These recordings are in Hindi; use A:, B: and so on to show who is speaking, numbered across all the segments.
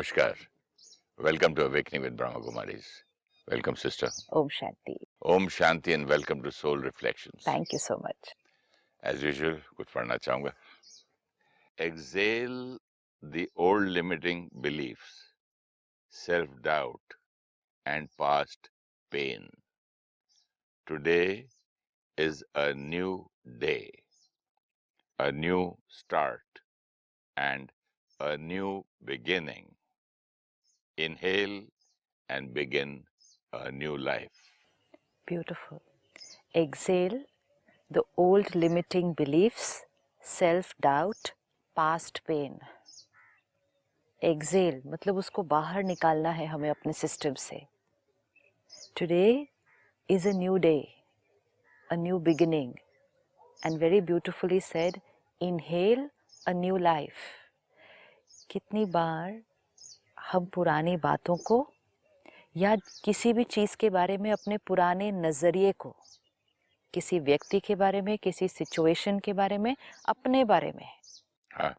A: Namaskar. Welcome to Awakening with Brahma Kumaris. Welcome, sister.
B: Om Shanti.
A: Om Shanti and welcome to Soul Reflections.
B: Thank you so much.
A: As usual, कुछ पढ़ना चाहूँगा. Exhale the old limiting beliefs, self-doubt and past pain. Today is a new day, a new start and a new beginning. Inhale and begin a new life.
B: Beautiful. Exhale the old limiting beliefs, self-doubt, past pain. Exhale मतलब उसको बाहर निकालना है हमें अपने सिस्टम से. Today is a new day, a new beginning, and very beautifully said, inhale a new life. कितनी बार हम पुरानी बातों को या किसी भी चीज़ के बारे में अपने पुराने नज़रिए को, किसी व्यक्ति के बारे में, किसी सिचुएशन के बारे में, अपने बारे में,
A: हाँ.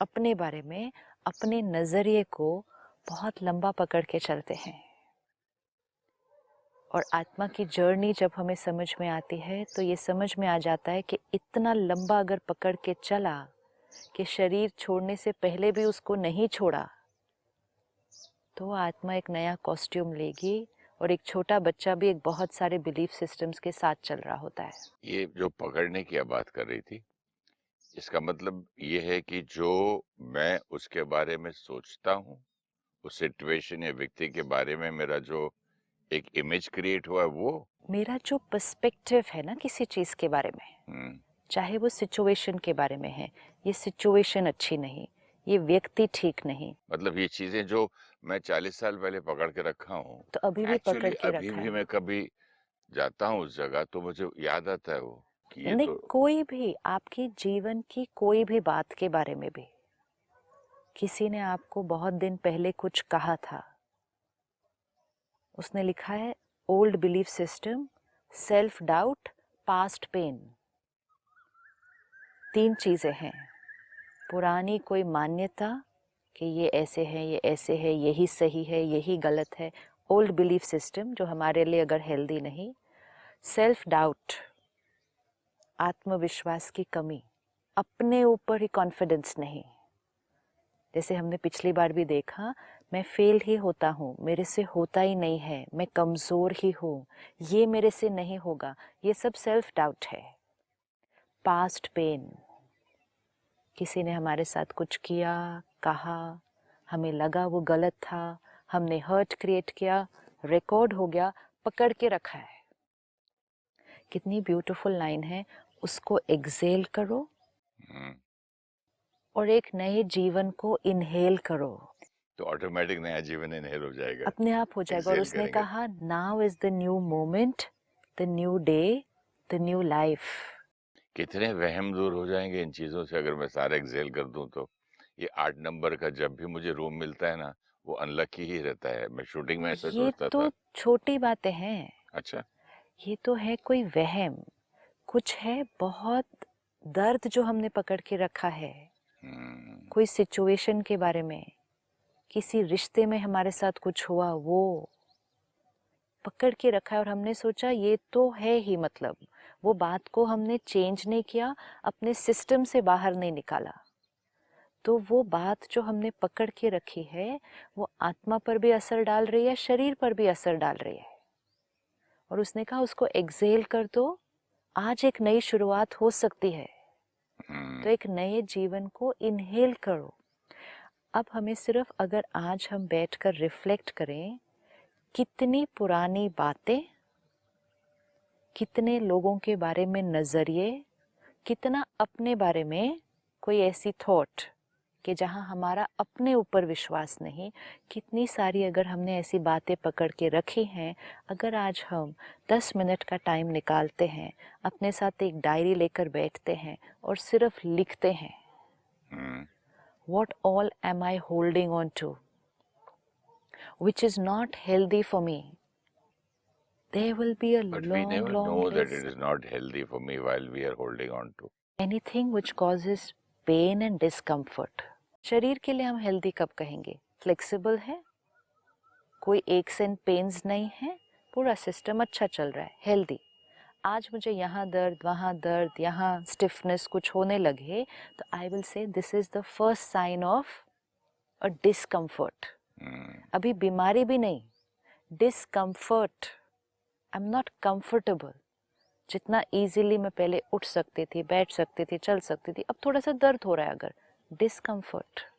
B: अपने बारे में, अपने नज़रिए को बहुत लंबा पकड़ के चलते हैं. और आत्मा की जर्नी जब हमें समझ में आती है तो ये समझ में आ जाता है कि इतना लंबा अगर पकड़ के चला कि शरीर छोड़ने से पहले भी उसको नहीं छोड़ा, तो आत्मा एक नया कॉस्ट्यूम लेगी और एक छोटा बच्चा भी एक बहुत सारे बिलीफ सिस्टम्स के साथ चल रहा होता है.
A: ये जो पकड़ने की आप बात कर रही थी, इसका मतलब ये है कि जो मैं उसके बारे में सोचता हूँ, उस सिचुएशन या व्यक्ति के बारे में मेरा जो एक इमेज क्रिएट हुआ है, वो
B: मेरा जो पर्सपेक्टिव है ना किसी चीज़ के बारे में, चाहे वो सिचुएशन के बारे में है, ये सिचुएशन अच्छी नहीं, ये व्यक्ति ठीक नहीं,
A: मतलब ये चीजें जो मैं 40 साल पहले पकड़ के रखा हूँ,
B: तो अभी भी पकड़
A: एक्चुअली
B: के
A: अभी
B: रखा
A: भी
B: है.
A: मैं कभी जाता हूँ उस जगह तो मुझे याद आता है वो कि ये
B: नहीं,
A: तो
B: कोई भी आपकी जीवन की कोई भी बात के बारे में भी किसी ने आपको बहुत दिन पहले कुछ कहा था, उसने लिखा है old belief system, self doubt, past pain. 3 चीज़ें हैं. पुरानी कोई मान्यता कि ये ऐसे है, ये ऐसे है, यही सही है, यही गलत है, ओल्ड बिलीफ सिस्टम जो हमारे लिए अगर हेल्दी नहीं. सेल्फ डाउट, आत्मविश्वास की कमी, अपने ऊपर ही कॉन्फिडेंस नहीं. जैसे हमने पिछली बार भी देखा, मैं फेल ही होता हूँ, मेरे से होता ही नहीं है, मैं कमज़ोर ही हूँ, ये मेरे से नहीं होगा, ये सब सेल्फ डाउट है. पास्ट पेन, किसी ने हमारे साथ कुछ किया, कहा, हमें लगा वो गलत था, हमने हर्ट क्रिएट किया, रिकॉर्ड हो गया, पकड़ के रखा है. कितनी ब्यूटीफुल लाइन है, उसको एक्सेल करो और एक नए जीवन को इनहेल करो,
A: तो ऑटोमेटिक नया जीवन इनहेल हो जाएगा,
B: अपने आप हो जाएगा. और
A: Exhale
B: उसने
A: करेंगे.
B: कहा now is the new moment, the new day, the new life.
A: कितने वहम दूर हो जाएंगे इन चीजों से अगर मैं सारे एक्सेल कर दूं तो. ये 8 नंबर का जब भी मुझे रूम मिलता है ना, वो अनलकी ही रहता है. मैं शूटिंग में ऐसा
B: ये
A: सोचता
B: तो
A: था.
B: छोटी बातें हैं.
A: अच्छा.
B: ये तो है कोई वहम, कुछ है बहुत दर्द जो हमने पकड़ के रखा है. कोई सिचुएशन के बारे में, किसी रिश्ते में हमारे साथ कुछ हुआ, वो पकड़ के रखा है और हमने सोचा ये तो है ही. मतलब वो बात को हमने चेंज नहीं किया, अपने सिस्टम से बाहर नहीं निकाला, तो वो बात जो हमने पकड़ के रखी है वो आत्मा पर भी असर डाल रही है, शरीर पर भी असर डाल रही है. और उसने कहा उसको एक्सेल कर दो, आज एक नई शुरुआत हो सकती है. तो एक नए जीवन को इनहेल करो. अब हमें सिर्फ अगर आज हम बैठकर रिफ्लेक्ट करें, कितनी पुरानी बातें, कितने लोगों के बारे में नज़रिए, कितना अपने बारे में कोई ऐसी थॉट कि जहाँ हमारा अपने ऊपर विश्वास नहीं, कितनी सारी अगर हमने ऐसी बातें पकड़ के रखी हैं. अगर आज हम 10 मिनट का टाइम निकालते हैं, अपने साथ एक डायरी लेकर बैठते हैं और सिर्फ लिखते हैं, what all am I holding on to which is not healthy for me, there will be a
A: But
B: long
A: we never
B: long
A: know that
B: list.
A: it is not healthy for me while we are holding on to.
B: Anything which causes pain and discomfort. शरीर के लिए हम हेल्दी कब कहेंगे? फ्लेक्सिबल है, कोई एक्स एंड पेन्स नहीं है, पूरा सिस्टम अच्छा चल रहा है, हेल्दी। आज मुझे यहाँ दर्द, वहाँ दर्द, यहाँ स्टिफनेस कुछ होने लगे तो I will say this is the first sign of a discomfort. अभी बीमारी भी नहीं, discomfort. I am not comfortable. जितना इजीली मैं पहले उठ सकती थी, बैठ सकती थी, चल सकती थी, अब थोड़ा सा दर्द हो रहा है। अगर डिस्कम्फर्ट,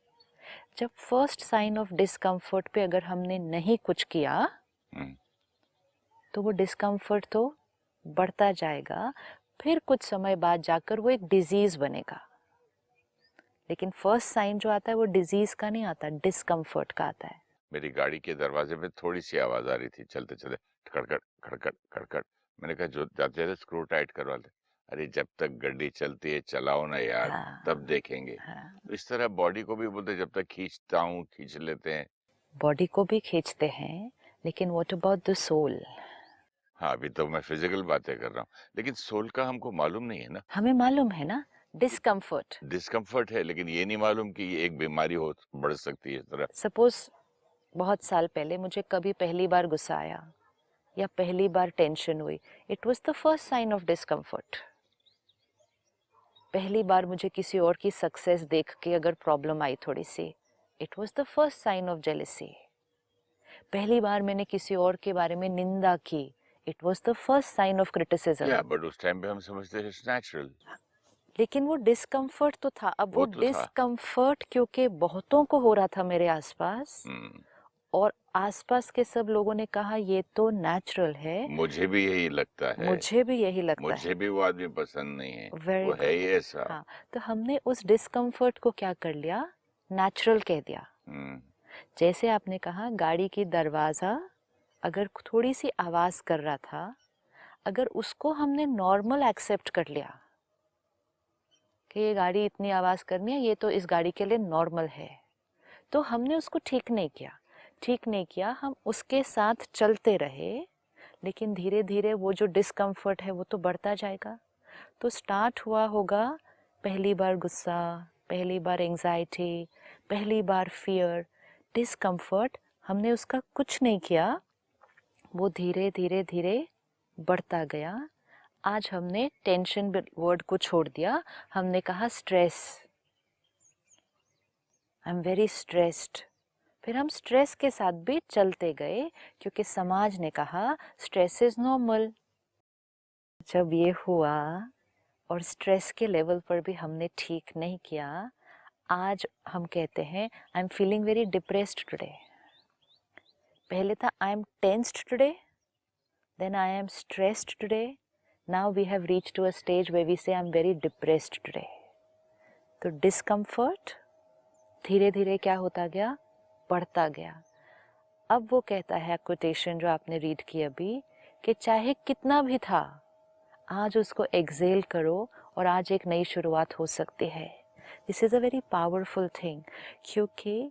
B: जब फर्स्ट साइन ऑफ डिस्कम्फर्ट पे अगर हमने नहीं कुछ किया तो वो डिस्कम्फर्ट तो बढ़ता जाएगा, फिर कुछ समय बाद जाकर वो एक डिजीज बनेगा। लेकिन फर्स्ट साइन जो आता है वो डिजीज का नहीं आता, डिस्कम्फर्ट का आता है।
A: मेरी गाड़ी के दरवाजे में थोड़ी सी आवाज आ रही थी चलते चलते, खड़खड़ खड़खड़ खड़खड़। मैंने कहा जो जाते जाते स्क्रू टाइट करवा ले। अरे जब तक गाड़ी चलती है चलाओ ना यार,
B: हाँ,
A: तब देखेंगे।
B: हाँ।
A: तो इस तरह बॉडी को भी बोलते जब तक खींचता हूँ खींच लेते हैं।
B: बॉडी को भी खींचते हैं, लेकिन व्हाट अबाउट द सोल?
A: हाँ अभी तो मैं फिजिकल बातें कर रहा हूँ, लेकिन सोल का हमको मालूम नहीं है ना।
B: हमें मालूम है ना, डिस्कम्फर्ट।
A: डिस्कम्फर्ट है, लेकिन ये नहीं मालूम कि ये एक बीमारी हो बढ़ सकती है इस तरह।
B: सपोज बहुत साल पहले मुझे कभी पहली बार गुस्सा आया या पहली बार टेंशन हुई, it was the first sign of discomfort. पहली बार मुझे किसी और की सक्सेस देख के अगर प्रॉब्लम आई थोड़ी सी, it was the first sign of jealousy. पहली बार मैंने किसी और के बारे में निंदा की, it was the first sign of criticism.
A: But उस टाइम पे हम समझते हैं इट्स नेचुरल।
B: लेकिन वो डिस्कम्फर्ट तो था। अब वो
A: वो तो था।
B: डिस्कम्फर्ट क्योंकि बहुतों को हो रहा था मेरे आसपास, और आसपास के सब लोगों ने कहा ये तो नेचुरल है।
A: मुझे भी यही लगता है।
B: मुझे भी यही लगता
A: मुझे
B: है।
A: भी वो आदमी पसंद नहीं है।
B: वेरी
A: वो है
B: गुड।
A: ही ऐसा।
B: हाँ, तो हमने उस डिस्कम्फर्ट को क्या कर लिया, नेचुरल कह दिया। जैसे आपने कहा गाड़ी की दरवाजा अगर थोड़ी सी आवाज कर रहा था, अगर उसको हमने नॉर्मल एक्सेप्ट कर लिया कि ये गाड़ी इतनी आवाज करनी है, ये तो इस गाड़ी के लिए नॉर्मल है, तो हमने उसको ठीक नहीं किया। ठीक नहीं किया, हम उसके साथ चलते रहे, लेकिन धीरे धीरे वो जो डिस्कम्फर्ट है वो तो बढ़ता जाएगा। तो स्टार्ट हुआ होगा पहली बार गुस्सा, पहली बार एंजाइटी, पहली बार फियर, डिस्कम्फर्ट। हमने उसका कुछ नहीं किया, वो धीरे धीरे धीरे बढ़ता गया। आज हमने टेंशन वर्ड को छोड़ दिया, हमने कहा stress, I am very stressed. फिर हम स्ट्रेस के साथ भी चलते गए क्योंकि समाज ने कहा स्ट्रेस इज नॉर्मल। जब ये हुआ और स्ट्रेस के लेवल पर भी हमने ठीक नहीं किया, आज हम कहते हैं I am feeling very depressed today. पहले था I am tensed today, then I am stressed today, now we have reached to a stage where we say I am very depressed today. तो डिस्कम्फर्ट धीरे धीरे क्या होता गया, बढ़ता गया। अब वो कहता है कोटेशन जो आपने रीड की अभी, कि चाहे कितना भी था आज उसको एक्सेल करो और आज एक नई शुरुआत हो सकती है। This is a very powerful thing, क्योंकि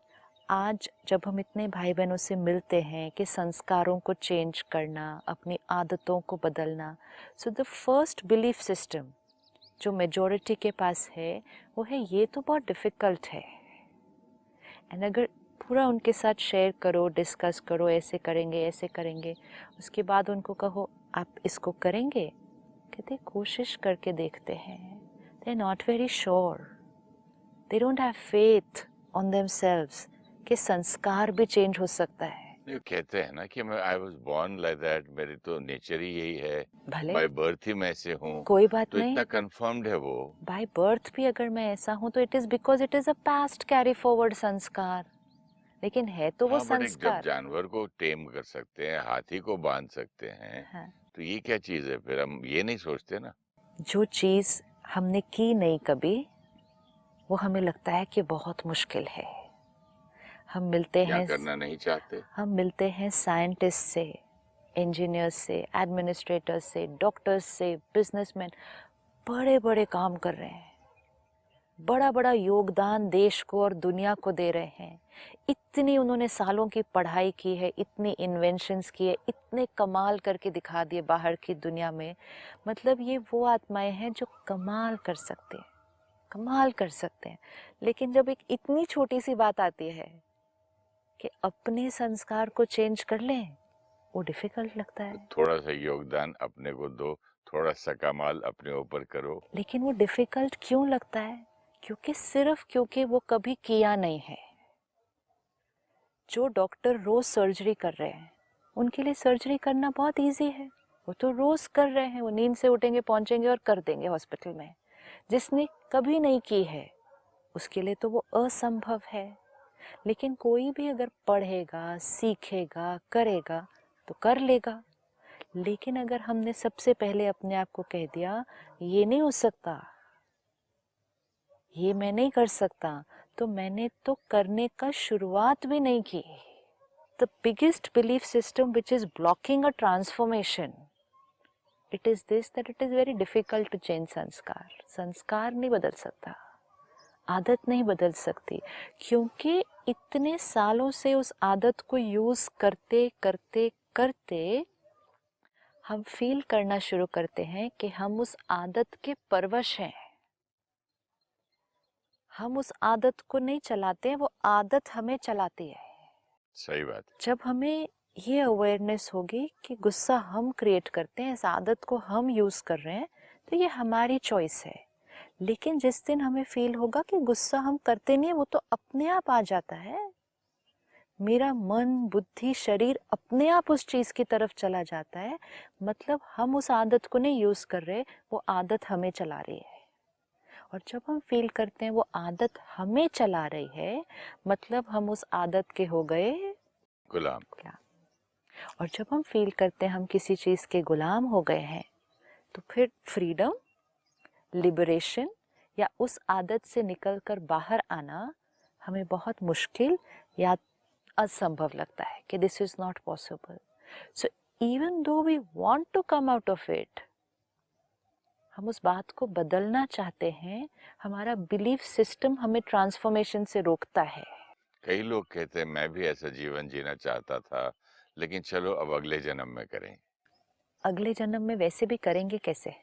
B: आज जब हम इतने भाई बहनों से मिलते हैं कि संस्कारों को चेंज करना, अपनी आदतों को बदलना, so the first belief system जो मेजॉरिटी के पास है वो है ये तो बहुत डिफ़िकल्ट है। एंड अगर पूरा उनके साथ शेयर करो, डिस्कस करो, ऐसे करेंगे ऐसे करेंगे, उसके बाद उनको कहो आप इसको करेंगे, कहते कोशिश करके देखते हैं। They are not very sure, they don't have faith on themselves कि संस्कार भी चेंज हो सकता है।
A: ये कहते हैं ना कि मैं I was born like that, मेरी तो नेचर ही यही है,
B: भले
A: बाय बर्थ ही मैं ऐसे हूँ।
B: कोई बात
A: तो
B: नहीं,
A: इतना कंफर्म्ड है वो।
B: बाय बर्थ भी अगर मैं ऐसा हूँ तो it is because it is a past carry forward संस्कार, लेकिन है तो वो
A: हाँ बट एक जब
B: संस्कार।
A: जानवर को टेम कर सकते हैं, हाथी को बांध सकते हैं,
B: हाँ।
A: तो ये क्या चीज है? फिर हम ये नहीं सोचते ना।
B: जो चीज़ हमने की नहीं कभी, वो हमें लगता है कि बहुत मुश्किल है। हम मिलते
A: या
B: हैं,
A: करना नहीं चाहते।
B: हम मिलते हैं साइंटिस्ट से, इंजीनियर्स से, एडमिनिस्ट्रेटर्स से, डॉक्टर्स से, बिजनेसमैन, बड़े बड़े काम कर रहे हैं, बड़ा बड़ा योगदान देश को और दुनिया को दे रहे हैं। इतनी उन्होंने सालों की पढ़ाई की है, इतनी इन्वेंशंस की है, इतने कमाल करके दिखा दिए बाहर की दुनिया में। मतलब ये वो आत्माएं हैं जो कमाल कर सकते हैं, कमाल कर सकते हैं। लेकिन जब एक इतनी छोटी सी बात आती है कि अपने संस्कार को चेंज कर लें, वो डिफिकल्ट लगता
A: तो
B: है।
A: थोड़ा सा योगदान अपने को दो, थोड़ा सा कमाल अपने ऊपर करो।
B: लेकिन वो डिफिकल्ट क्यों लगता है? क्योंकि वो कभी किया नहीं है। जो डॉक्टर रोज सर्जरी कर रहे हैं, उनके लिए सर्जरी करना बहुत इजी है, वो तो रोज कर रहे हैं, वो नींद से उठेंगे, पहुंचेंगे और कर देंगे हॉस्पिटल में। जिसने कभी नहीं की है, उसके लिए तो वो असंभव है। लेकिन कोई भी अगर पढ़ेगा, सीखेगा, करेगा तो कर लेगा। लेकिन अगर हमने सबसे पहले अपने आप को कह दिया ये नहीं हो सकता, ये मैं नहीं कर सकता, तो मैंने तो करने का शुरुआत भी नहीं की। The biggest belief system which is blocking a transformation, it is this, that it is very difficult to change संस्कार। संस्कार नहीं बदल सकता, आदत नहीं बदल सकती, क्योंकि इतने सालों से उस आदत को यूज करते करते करते हम फील करना शुरू करते हैं कि हम उस आदत के परवश हैं। हम उस आदत को नहीं चलाते हैं, वो आदत हमें चलाती है।
A: सही बात।
B: जब हमें ये अवेयरनेस होगी कि गुस्सा हम क्रिएट करते हैं, इस आदत को हम यूज कर रहे हैं, तो ये हमारी चॉइस है। लेकिन जिस दिन हमें फील होगा कि गुस्सा हम करते नहीं है, वो तो अपने आप आ जाता है, मेरा मन, बुद्धि, शरीर अपने आप उस चीज की तरफ चला जाता है, मतलब हम उस आदत को नहीं यूज कर रहे, वो आदत हमें चला रही है। और जब हम फील करते हैं वो आदत हमें चला रही है, मतलब हम उस आदत के हो गए
A: गुलाम।
B: और जब हम फील करते हैं हम किसी चीज के गुलाम हो गए हैं, तो फिर फ्रीडम, लिबरेशन या उस आदत से निकलकर बाहर आना हमें बहुत मुश्किल या असंभव लगता है कि this is not possible. So even though we want to come out of it, हम उस बात को बदलना चाहते हैं, हमारा बिलीफ सिस्टम हमें ट्रांसफॉर्मेशन से रोकता है।
A: कई लोग कहते हैं मैं भी ऐसा जीवन जीना चाहता था, लेकिन चलो अब अगले जन्म में करें।
B: अगले जन्म में वैसे भी करेंगे कैसे?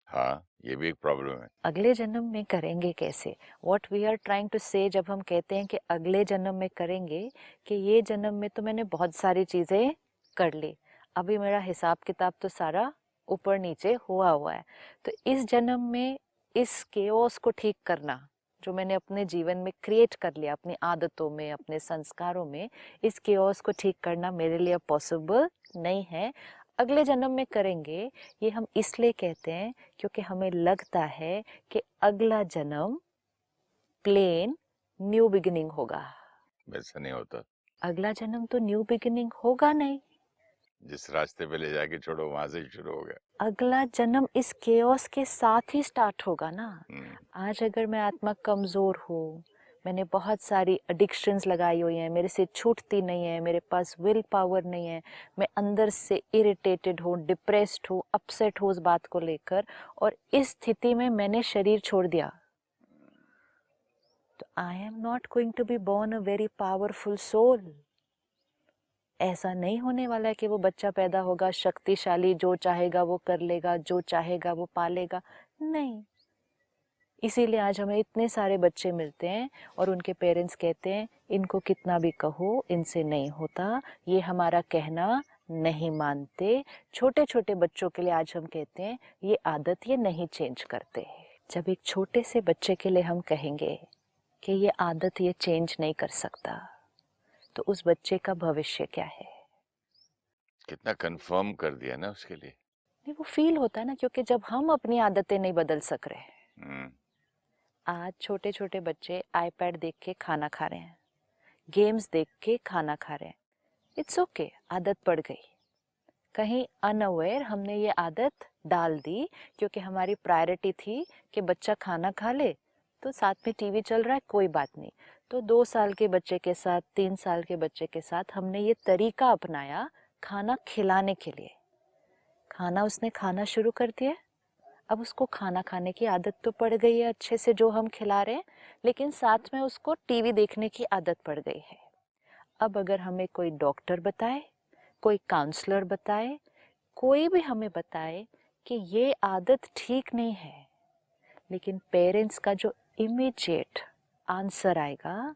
A: हाँ, ये भी एक प्रॉब्लम है।
B: अगले जन्म में करेंगे कैसे? What we are trying to say, जब हम कहते हैं कि अगले जन्म में करेंगे, कि ये जन्म में तो मैंने बहुत सारी चीजें कर ली, अभी मेरा हिसाब किताब तो सारा ऊपर नीचे हुआ है, तो इस जन्म में इस केओस को ठीक करना जो मैंने अपने जीवन में क्रिएट कर लिया, अपनी आदतों में, अपने संस्कारों में, इस केओस को ठीक करना मेरे लिए पॉसिबल नहीं है, अगले जन्म में करेंगे। ये हम इसलिए कहते हैं क्योंकि हमें लगता है कि अगला जन्म प्लेन न्यू बिगिनिंग होगा।
A: वैसा नहीं होता।
B: अगला जन्म तो न्यू बिगिनिंग होगा नहीं,
A: जिस रास्ते पे ले जाके छोड़ो वहां से ही शुरू हो गया।
B: अगला जन्म इस केओस के साथ ही स्टार्ट होगा ना। आज अगर मैं आत्मा कमजोर हूँ, मैंने बहुत सारी एडिक्शंस लगाई हुई हैं, मेरे से छूटती नहीं है, मेरे पास विल पावर नहीं है, मैं अंदर से इरिटेटेड हूँ, डिप्रेस्ड हूँ, अपसेट हूँ उस बात को लेकर, और इस स्थिति में मैंने शरीर छोड़ दिया, तो I am not going to be born a very powerful soul. ऐसा नहीं होने वाला है कि वो बच्चा पैदा होगा शक्तिशाली, जो चाहेगा वो कर लेगा, जो चाहेगा वो पालेगा, नहीं। इसीलिए आज हमें इतने सारे बच्चे मिलते हैं और उनके पेरेंट्स कहते हैं इनको कितना भी कहो इनसे नहीं होता, ये हमारा कहना नहीं मानते। छोटे छोटे बच्चों के लिए आज हम कहते हैं ये आदत ये नहीं चेंज करते। जब एक छोटे से बच्चे के लिए हम कहेंगे कि ये आदत ये चेंज नहीं कर सकता, तो उस बच्चे का भविष्य क्या है?
A: कितना कंफर्म कर दिया ना उसके लिए।
B: नहीं, वो फील होता है ना, क्योंकि जब हम अपनी आदतें नहीं बदल सक रहे। आज छोटे छोटे बच्चे आईपैड देख के खाना खा रहे हैं, गेम्स देख के खाना खा रहे हैं, इट्स ओके, आदत पड़ गई। कहीं अनअवेयर हमने ये आदत डाल दी, क्योंकि हमारी प्रायोरिटी थी कि बच्चा खाना खा ले, तो साथ में टीवी चल रहा है कोई बात नहीं। तो 2 साल के बच्चे के साथ, 3 साल के बच्चे के साथ हमने ये तरीका अपनाया खाना खिलाने के लिए। खाना उसने खाना शुरू कर दिया, अब उसको खाना खाने की आदत तो पड़ गई है अच्छे से जो हम खिला रहे हैं, लेकिन साथ में उसको टीवी देखने की आदत पड़ गई है। अब अगर हमें कोई डॉक्टर बताए, कोई काउंसलर बताए, कोई भी हमें बताए कि ये आदत ठीक नहीं है, लेकिन पेरेंट्स का जो इमीडिएट आंसर आएगा,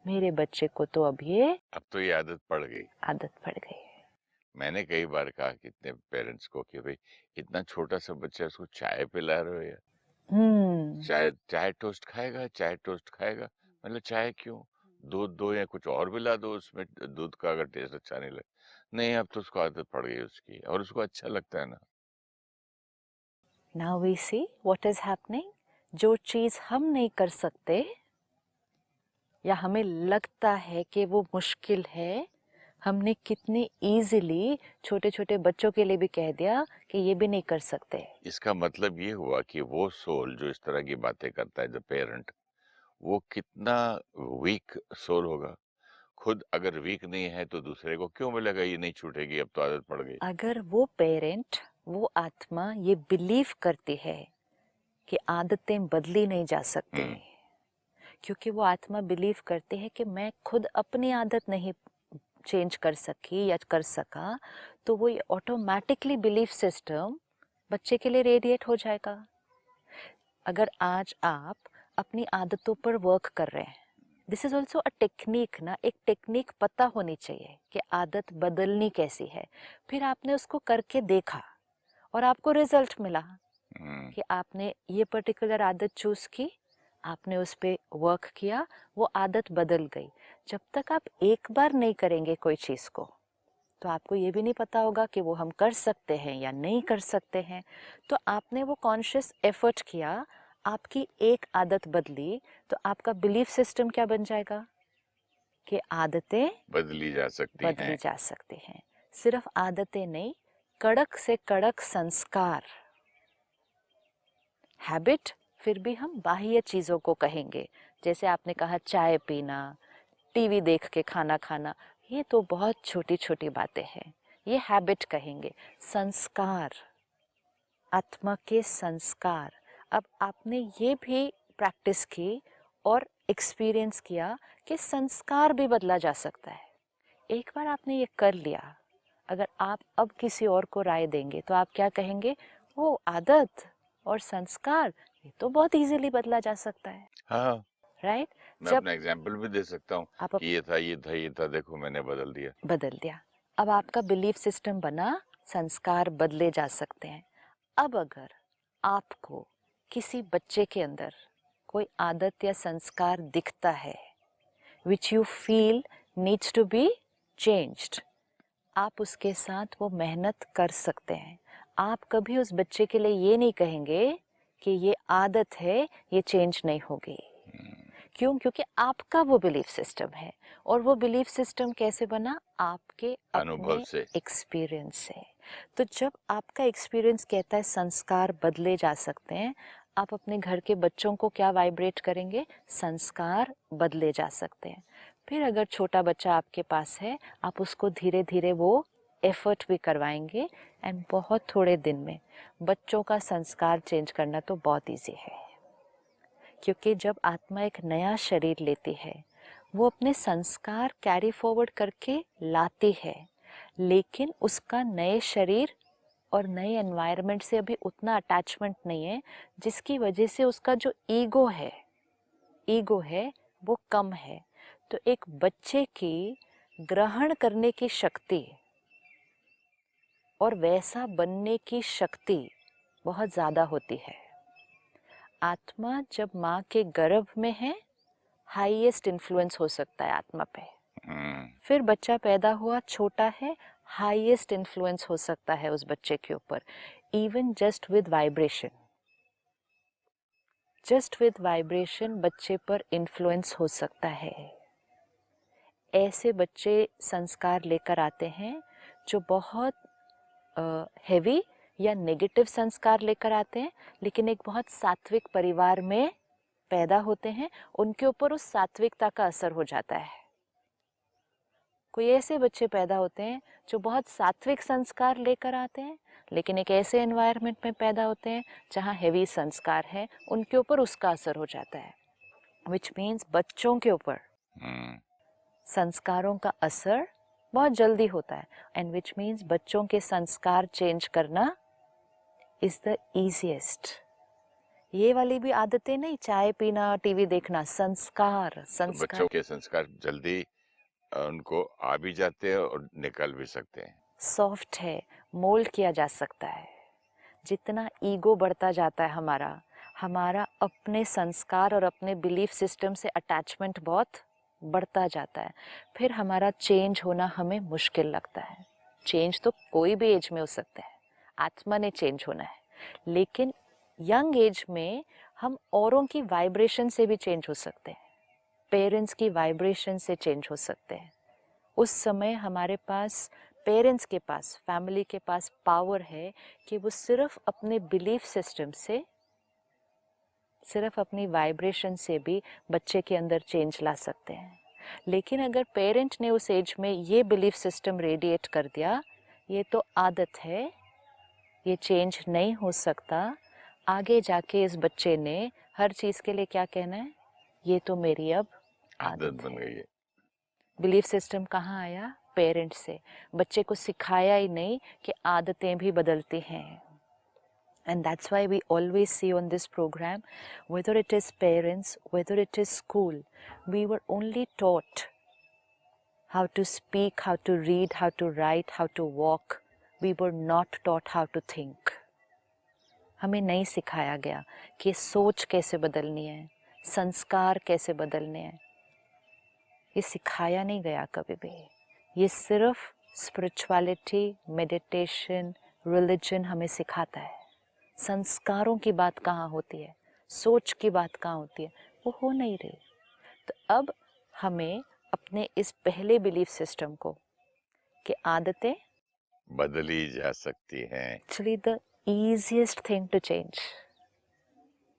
B: मेरे बच्चे को तो अब ये
A: आदत पड़ गई।
B: आदत पड़ गई है।
A: मैंने कई बार कहा कितने पेरेंट्स को कि भाई इतना छोटा सा बच्चा, उसको चाय पिला रहे हो यार, चाय चाय टोस्ट खाएगा, चाय टोस्ट खाएगा। मतलब चाय क्यों, दूध दो या कुछ और मिला दो उसमें, दूध का अगर टेस्ट अच्छा नहीं लगे। नहीं, अब तो उसको आदत पड़ गई उसकी, और उसको अच्छा लगता है ना।
B: Now we see what is happening. जो चीज हम नहीं कर सकते या हमें लगता है कि वो मुश्किल है, हमने कितने इजीली छोटे छोटे बच्चों के लिए भी कह दिया कि ये भी नहीं कर सकते।
A: इसका मतलब ये हुआ कि वो सोल जो इस तरह की बातें करता है, द पेरेंट, वो कितना वीक सोल होगा। खुद अगर वीक नहीं है तो दूसरे को क्यों मिलेगा ये नहीं छूटेगी, अब तो आदत पड़ गई।
B: अगर वो पेरेंट, वो आत्मा ये बिलीव करती है कि आदतें बदली नहीं जा सकती, क्योंकि वो आत्मा बिलीव करती है कि मैं खुद अपनी आदत नहीं चेंज कर सकी या कर सका, तो वो ऑटोमेटिकली बिलीफ सिस्टम बच्चे के लिए रेडिएट हो जाएगा। अगर आज आप अपनी आदतों पर वर्क कर रहे हैं, this is also a technique ना, एक टेक्निक पता होनी चाहिए कि आदत बदलनी कैसी है। फिर आपने उसको करके देखा और आपको रिजल्ट मिला कि आपने ये पर्टिकुलर आदत चूज की, आपने उस पर वर्क किया, वो आदत बदल गई। जब तक आप एक बार नहीं करेंगे कोई चीज को, तो आपको ये भी नहीं पता होगा कि वो हम कर सकते हैं या नहीं कर सकते हैं। तो आपने वो कॉन्शियस एफर्ट किया, आपकी एक आदत बदली, तो आपका बिलीफ सिस्टम क्या बन जाएगा कि आदतें
A: बदली जा
B: सकती हैं। सिर्फ आदतें नहीं, कड़क से कड़क संस्कार, हैबिट। फिर भी हम बाह्य चीजों को कहेंगे, जैसे आपने कहा चाय पीना, टीवी देख के खाना खाना, ये तो बहुत छोटी छोटी बातें हैं, ये हैबिट कहेंगे। संस्कार, आत्मा के संस्कार। अब आपने ये भी प्रैक्टिस की और एक्सपीरियंस किया कि संस्कार भी बदला जा सकता है। एक बार आपने ये कर लिया, अगर आप अब किसी और को राय देंगे तो आप क्या कहेंगे? वो आदत और संस्कार ये तो बहुत इजीली बदला जा सकता है।
A: हाँ,
B: राइट?
A: मैं
B: जब
A: अपना एग्जाम्पल भी दे सकता हूँ
B: आप
A: कि ये था ये था ये था, देखो मैंने बदल दिया।
B: अब आपका बिलीफ सिस्टम बना, संस्कार बदले जा सकते हैं। अब अगर आपको किसी बच्चे के अंदर कोई आदत या संस्कार दिखता है which you feel needs to be changed, आप उसके साथ वो मेहनत कर सकते हैं। आप कभी उस बच्चे के लिए ये नहीं कहेंगे कि ये आदत है, ये चेंज नहीं होगी। क्यों? क्योंकि आपका वो बिलीफ सिस्टम है, और वो बिलीफ सिस्टम कैसे बना? आपके
A: अनुभव
B: अपने
A: से।
B: एक्सपीरियंस से। तो जब आपका एक्सपीरियंस कहता है संस्कार बदले जा सकते हैं, आप अपने घर के बच्चों को क्या वाइब्रेट करेंगे? संस्कार बदले जा सकते हैं। फिर अगर छोटा बच्चा आपके पास है, आप उसको धीरे धीरे वो एफर्ट भी करवाएंगे, एंड बहुत थोड़े दिन में बच्चों का संस्कार चेंज करना तो बहुत ईजी है। क्योंकि जब आत्मा एक नया शरीर लेती है, वो अपने संस्कार कैरी फॉरवर्ड करके लाती है, लेकिन उसका नए शरीर और नए एनवायरनमेंट से अभी उतना अटैचमेंट नहीं है, जिसकी वजह से उसका जो ईगो है वो कम है। तो एक बच्चे की ग्रहण करने की शक्ति और वैसा बनने की शक्ति बहुत ज़्यादा होती है। आत्मा जब माँ के गर्भ में है, हाईएस्ट इन्फ्लुएंस हो सकता है आत्मा पे। फिर बच्चा पैदा हुआ, छोटा है, हाईएस्ट इन्फ्लुएंस हो सकता है उस बच्चे के ऊपर, इवन जस्ट विद वाइब्रेशन बच्चे पर इन्फ्लुएंस हो सकता है। ऐसे बच्चे संस्कार लेकर आते हैं जो बहुत हेवी या नेगेटिव संस्कार लेकर आते हैं, लेकिन एक बहुत सात्विक परिवार में पैदा होते हैं, उनके ऊपर उस सात्विकता का असर हो जाता है। कोई ऐसे बच्चे पैदा होते हैं जो बहुत सात्विक संस्कार लेकर आते हैं, लेकिन एक ऐसे एनवायरनमेंट में पैदा होते हैं जहाँ हेवी संस्कार है, उनके ऊपर उसका असर हो जाता है। विच मीन्स बच्चों के ऊपर संस्कारों का असर बहुत जल्दी होता है, एंड विच मीन्स बच्चों के संस्कार चेंज करना इज द इजीएस्ट। ये वाली भी आदतें नहीं, चाय पीना, टीवी देखना, संस्कार
A: तो
B: संस्कार
A: बच्चों के संस्कार जल्दी उनको आ भी जाते हैं और निकल भी सकते हैं।
B: सॉफ्ट है, मोल्ड किया जा सकता है। जितना ईगो बढ़ता जाता है हमारा, हमारा अपने संस्कार और अपने बिलीफ सिस्टम से अटैचमेंट बहुत बढ़ता जाता है। फिर हमारा चेंज होना हमें मुश्किल लगता है। चेंज तो कोई भी एज में हो सकता है, आत्मा ने चेंज होना है, लेकिन यंग एज में हम औरों की वाइब्रेशन से भी चेंज हो सकते हैं, पेरेंट्स की वाइब्रेशन से चेंज हो सकते हैं। उस समय हमारे पास, पेरेंट्स के पास, फैमिली के पास पावर है कि वो सिर्फ अपने बिलीफ सिस्टम से, सिर्फ अपनी वाइब्रेशन से भी बच्चे के अंदर चेंज ला सकते हैं। लेकिन अगर पेरेंट ने उस एज में ये बिलीफ सिस्टम रेडिएट कर दिया, ये तो आदत है, ये चेंज नहीं हो सकता, आगे जाके इस बच्चे ने हर चीज़ के लिए क्या कहना है, ये तो मेरी अब
A: आदत
B: आदत
A: बन
B: है।
A: गई है।
B: बिलीफ सिस्टम कहाँ आया? पेरेंट से। बच्चे को सिखाया ही नहीं कि आदतें भी बदलती हैं। And that's why we always see on this program, whether it is parents, whether it is school, we were only taught how to speak, how to read, how to write, how to walk. We were not taught how to think. हमें नहीं सिखाया गया कि सोच कैसे बदलनी है, संस्कार कैसे बदलने हैं। ये सिखाया नहीं गया कभी भी। ये सिर्फ स्पिरिचुअलिटी, मेडिटेशन, रिलीजन हमें सिखाता है। संस्कारों की बात कहाँ होती है, सोच की बात कहाँ होती है, वो हो नहीं रही। तो अब हमें अपने इस पहले बिलीफ सिस्टम को कि आदतें
A: बदली जा सकती हैं।
B: Actually the easiest thing to change,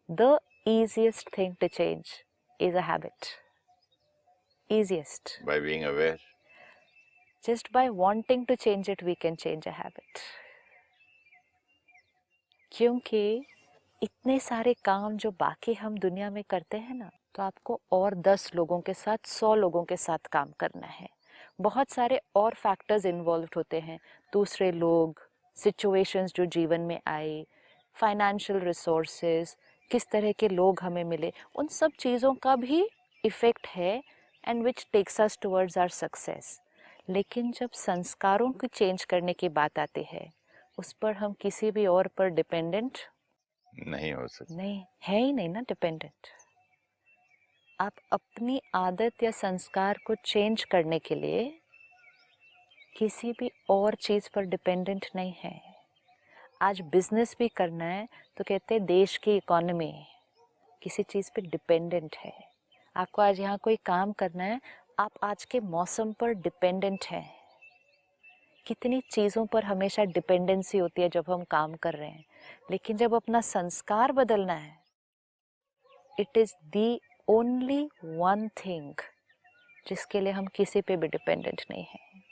B: the easiest thing to change is a habit. Easiest.
A: By being aware.
B: Just by wanting to change it, we can change a habit. क्योंकि इतने सारे काम जो बाकी हम दुनिया में करते हैं ना, तो आपको और 10 लोगों के साथ, 100 लोगों के साथ काम करना है। बहुत सारे और फैक्टर्स इन्वॉल्व होते हैं, दूसरे लोग, सिचुएशंस जो जीवन में आए, फाइनेंशियल रिसोर्सेज, किस तरह के लोग हमें मिले, उन सब चीज़ों का भी इफ़ेक्ट है, and which takes us towards our success. लेकिन जब संस्कारों को चेंज करने की बात आती है, उस पर हम किसी भी और पर डिपेंडेंट
A: नहीं हो सकते,
B: नहीं है ही नहीं ना डिपेंडेंट। आप अपनी आदत या संस्कार को चेंज करने के लिए किसी भी और चीज़ पर डिपेंडेंट नहीं है। आज बिजनेस भी करना है तो कहते हैं देश की इकोनॉमी किसी चीज़ पे डिपेंडेंट है। आपको आज यहाँ कोई काम करना है, आप आज के मौसम पर डिपेंडेंट हैं। कितनी चीज़ों पर हमेशा डिपेंडेंसी होती है जब हम काम कर रहे हैं, लेकिन जब अपना संस्कार बदलना है, it is the only one thing जिसके लिए हम किसी पे भी डिपेंडेंट नहीं हैं,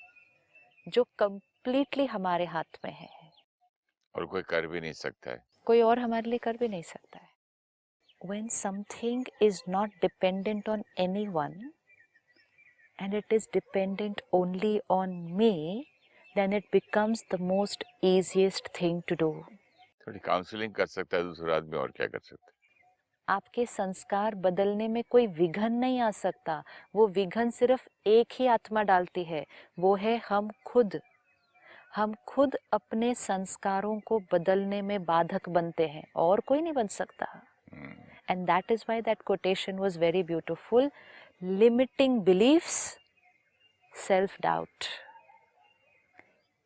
B: जो कंप्लीटली हमारे हाथ में है
A: और कोई कर भी नहीं सकता है,
B: कोई और हमारे लिए कर भी नहीं सकता है। When something is not dependent on anyone and it is dependent only on me, then it becomes the most easiest thing to do.
A: थोड़ी काउंसलिंग कर सकता है दूसरा आदमी, और क्या कर सकता है।
B: आपके संस्कार बदलने में कोई विघन नहीं आ सकता। वो विघन सिर्फ एक ही आत्मा डालती है, वो है हम खुद। हम खुद अपने संस्कारों को बदलने में बाधक बनते हैं, और कोई नहीं बन सकता। And that is why that quotation was very beautiful. Limiting beliefs, self-doubt.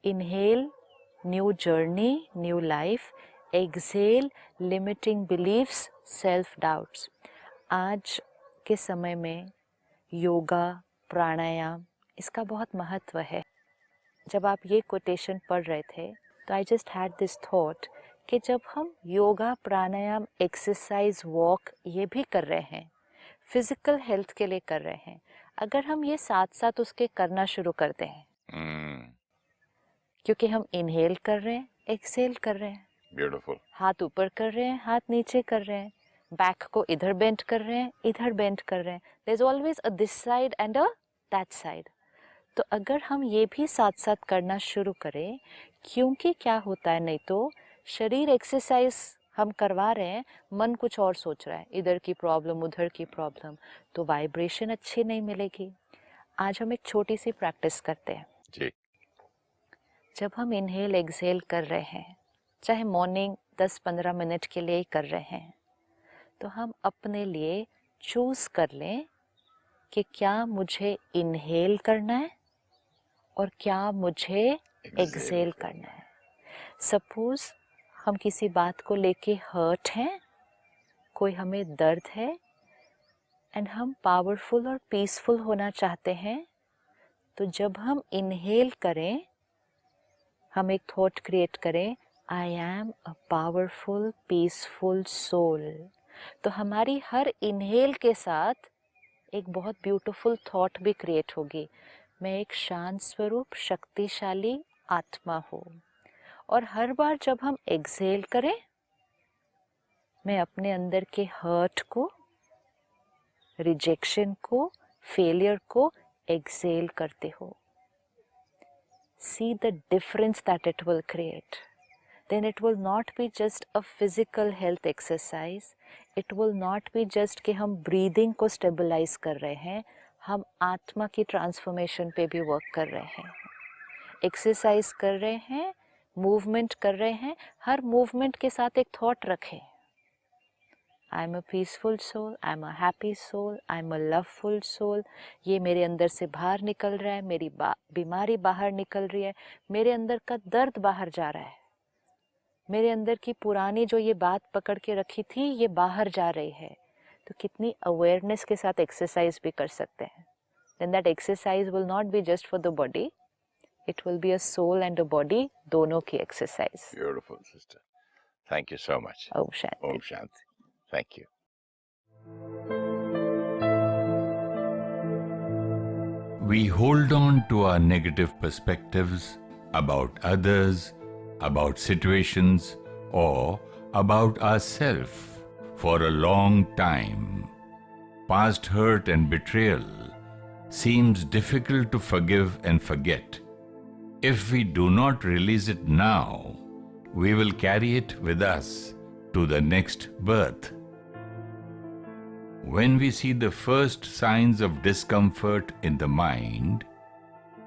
B: Inhale, new journey, new life. Exhale, limiting beliefs, self-doubts. आज के समय में योगा, प्राणायाम, इसका बहुत महत्व है। जब आप ये कोटेशन पढ़ रहे थे तो I just had this thought कि जब हम योगा, प्राणायाम, एक्सरसाइज, वॉक ये भी कर रहे हैं, फिजिकल हेल्थ के लिए कर रहे हैं, अगर हम ये साथ साथ उसके करना शुरू करते हैं, क्योंकि हम इनहेल कर रहे हैं, एक्सहेल कर रहे हैं,
A: ब्यूटीफुल,
B: हाथ ऊपर कर रहे हैं, हाथ नीचे कर रहे हैं, बैक को इधर बेंड कर रहे हैं, इधर बेंड कर रहे हैं, there is always a this side and a that side. तो अगर हम ये भी साथ साथ करना शुरू करें, क्योंकि क्या होता है, नहीं तो शरीर एक्सरसाइज हम करवा रहे हैं, मन कुछ और सोच रहा है, इधर की प्रॉब्लम उधर की प्रॉब्लम, तो वाइब्रेशन अच्छी नहीं मिलेगी। आज हम एक छोटी सी प्रैक्टिस करते हैं
A: जी।
B: जब हम इनहेल एक्सहेल कर रहे हैं, चाहे मॉर्निंग 10-15 मिनट के लिए ही कर रहे हैं, तो हम अपने लिए चूज कर लें कि क्या मुझे इनहेल करना है और क्या मुझे एक्सहेल करना है। सपोज हम किसी बात को लेके हर्ट हैं, कोई हमें दर्द है एंड हम पावरफुल और पीसफुल होना चाहते हैं, तो जब हम इनहेल करें, हम एक थॉट क्रिएट करें, I am a powerful peaceful soul. तो हमारी हर इनहेल के साथ एक बहुत ब्यूटीफुल थॉट भी क्रिएट होगी, मैं एक शांत स्वरूप शक्तिशाली आत्मा हूँ। और हर बार जब हम एक्सहेल करें, मैं अपने अंदर के हर्ट को, रिजेक्शन को, फेलियर को एक्सहेल करते हो। See the difference that it will create. Then it will not be just a physical health exercise. It will not be just कि हम breathing को stabilize कर रहे हैं, हम आत्मा की transformation पे भी work कर रहे हैं। Exercise कर रहे हैं, movement कर रहे हैं, हर movement के साथ एक thought रखें, I am a peaceful soul, I am a happy soul, I am a loveful soul। ये मेरे अंदर से बाहर निकल रहा है, मेरी बीमारी बाहर निकल रही है, मेरे अंदर का दर्द बाहर जा रहा है, मेरे अंदर की पुरानी जो ये बात पकड़ के रखी थी ये बाहर जा रही है। तो कितनी अवेयरनेस के साथ एक्सरसाइज भी कर सकते हैं। Then that exercise will not be just for the body, it will be a soul and a body, दोनों की exercise।
A: Beautiful, sister. Thank you so much.
B: Om Shanti।
A: Om Shanti. Thank you.
C: We hold on to our negative perspectives about others, about situations, or about ourselves for a long time. Past hurt and betrayal seems difficult to forgive and forget. If we do not release it now, we will carry it with us to the next birth. When we see the first signs of discomfort in the mind,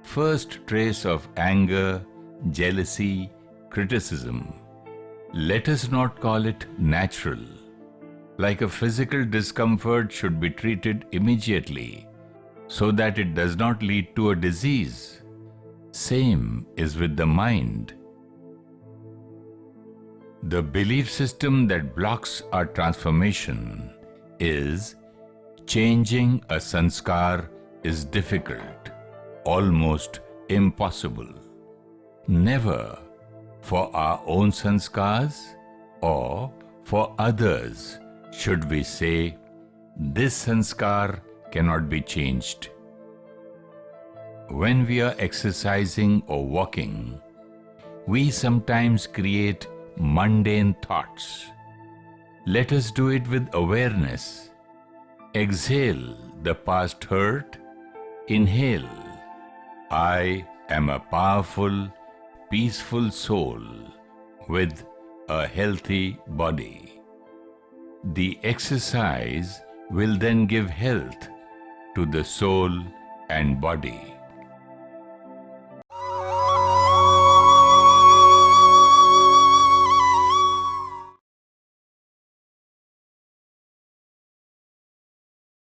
C: first trace of anger, jealousy, criticism, let us not call it natural. Like a physical discomfort should be treated immediately so that it does not lead to a disease. Same is with the mind. The belief system that blocks our transformation is changing a sanskar is difficult, almost impossible. Never for our own sanskars or for others should we say, this sanskar cannot be changed. When we are exercising or walking, we sometimes create mundane thoughts. Let us do it with awareness. Exhale the past hurt. Inhale, I am a powerful, peaceful soul with a healthy body. The exercise will then give health to the soul and body.